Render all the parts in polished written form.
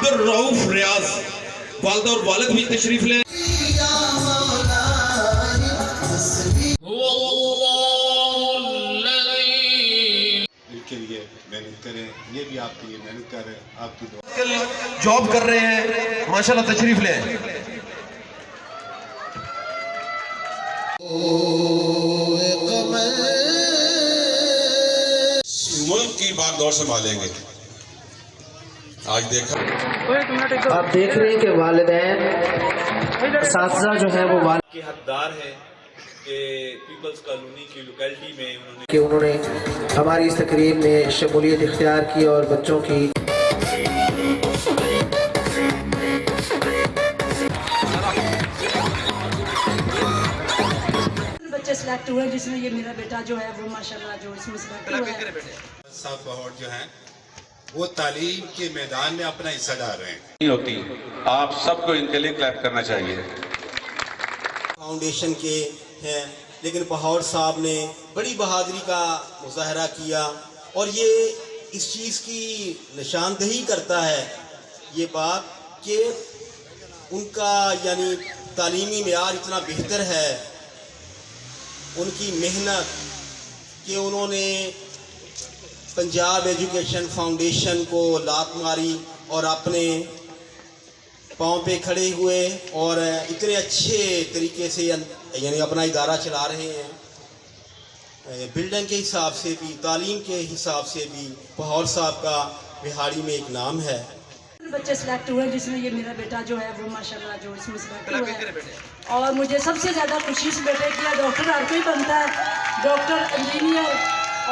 عبدالرؤف ریاض، والدہ اور والد بھی تشریف لیں۔ کے لیے محنت کریں، یہ بھی آپ کے لیے محنت کر رہے ہیں، آپ کی دعا جاب کر رہے ہیں، ماشاءاللہ تشریف لیں۔ ملک کی باغ دور سنبھالیں گے۔ آج دیکھا آپ دیکھ رہے ہیں کہ والدین اساتذہ جو ہیں وہ والد کے حقدار ہیں کہ پیپلز کالونی کی لوکیلٹی میں انہوں نے ہماری اس تقریب میں شمولیت اختیار کی اور بچوں کی بچے سلیکٹ ہوئے جس میں یہ میرا بیٹا جو ہے وہ ماشاءاللہ جو اس میں سلیکٹ ہوا ہے۔ صاحب بہت جو ہیں وہ تعلیم کے میدان میں اپنا حصہ ڈال رہے ہیں۔ نہیں ہوتی، آپ سب کو ان کے لیے کلیپ کرنا چاہیے۔ فاؤنڈیشن کے ہیں، لیکن پہاڑ صاحب نے بڑی بہادری کا مظاہرہ کیا اور یہ اس چیز کی نشاندہی کرتا ہے یہ بات کہ ان کا یعنی تعلیمی معیار اتنا بہتر ہے، ان کی محنت کہ انہوں نے پنجاب ایجوکیشن فاؤنڈیشن کو لات ماری اور اپنے پاؤں پہ کھڑے ہوئے اور اتنے اچھے طریقے سے یعنی اپنا ادارہ چلا رہے ہیں۔ بلڈنگ کے حساب سے بھی، تعلیم کے حساب سے بھی پہاڑ صاحب کا بہاڑی میں ایک نام ہے۔ بچے سلیکٹ ہوئے جس میں یہ میرا بیٹا جو ہے وہ ماشاءاللہ جو اس میں سلیکٹ ہوا ہے اور مجھے سب سے زیادہ خوشی اس بیٹے کی ہے۔ ڈاکٹر ہر کوئی بنتا ہے، ڈاکٹر، انجینئر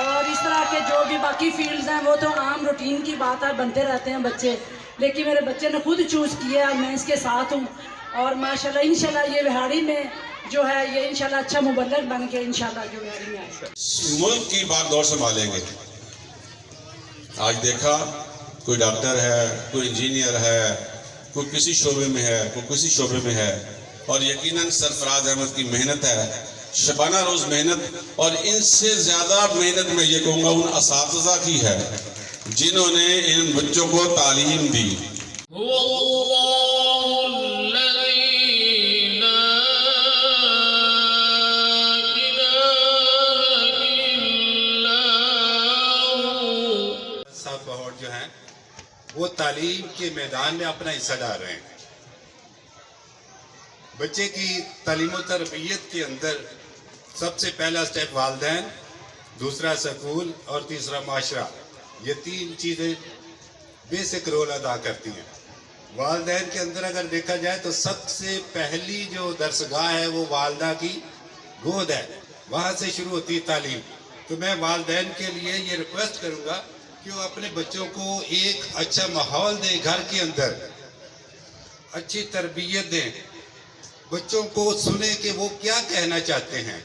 اور اس طرح کے جو بھی باقی فیلڈز ہیں وہ تو عام روٹین کی بات ہے، بنتے رہتے ہیں بچے، لیکن میرے بچے نے خود چوز کیا ہے اور میں اس کے ساتھ ہوں اور ماشاءاللہ انشاءاللہ یہ بہاڑی میں جو ہے یہ انشاءاللہ اچھا مبلغ بن کے انشاءاللہ جو بہاڑی میں آئے گا۔ ملک کی باغ دور سنبھالیں گے۔ آج دیکھا کوئی ڈاکٹر ہے، کوئی انجینئر ہے، کوئی کسی شعبے میں ہے، کوئی کسی شعبے میں ہے، اور یقیناً سرفراز احمد کی محنت ہے، شبانہ روز محنت، اور ان سے زیادہ محنت میں یہ کہوں گا ان اساتذہ کی ہے جنہوں نے ان بچوں کو تعلیم دی۔ صاحب بہت جو ہیں وہ تعلیم کے میدان میں اپنا حصہ ڈال رہے ہیں۔ بچے کی تعلیم و تربیت کے اندر سب سے پہلا سٹیپ والدین، دوسرا سکول اور تیسرا معاشرہ، یہ تین چیزیں بیسک رول ادا کرتی ہیں۔ والدین کے اندر اگر دیکھا جائے تو سب سے پہلی جو درسگاہ ہے وہ والدہ کی گود ہے، وہاں سے شروع ہوتی ہے تعلیم۔ تو میں والدین کے لیے یہ ریکویسٹ کروں گا کہ وہ اپنے بچوں کو ایک اچھا ماحول دیں، گھر کے اندر اچھی تربیت دیں، بچوں کو سنیں کہ وہ کیا کہنا چاہتے ہیں۔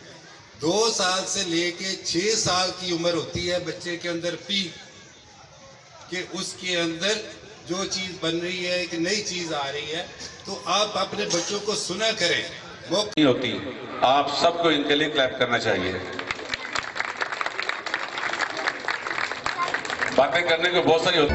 2 سال سے لے کے 6 سال کی عمر ہوتی ہے بچے کے اندر پیک، کہ اس کے اندر جو چیز بن رہی ہے، ایک نئی چیز آ رہی ہے، تو آپ اپنے بچوں کو سنا کریں۔ نہیں ہوتی، آپ سب کو ان کے لیے کلیپ کرنا چاہیے۔ باتیں کرنے کو بہت ساری ہوتی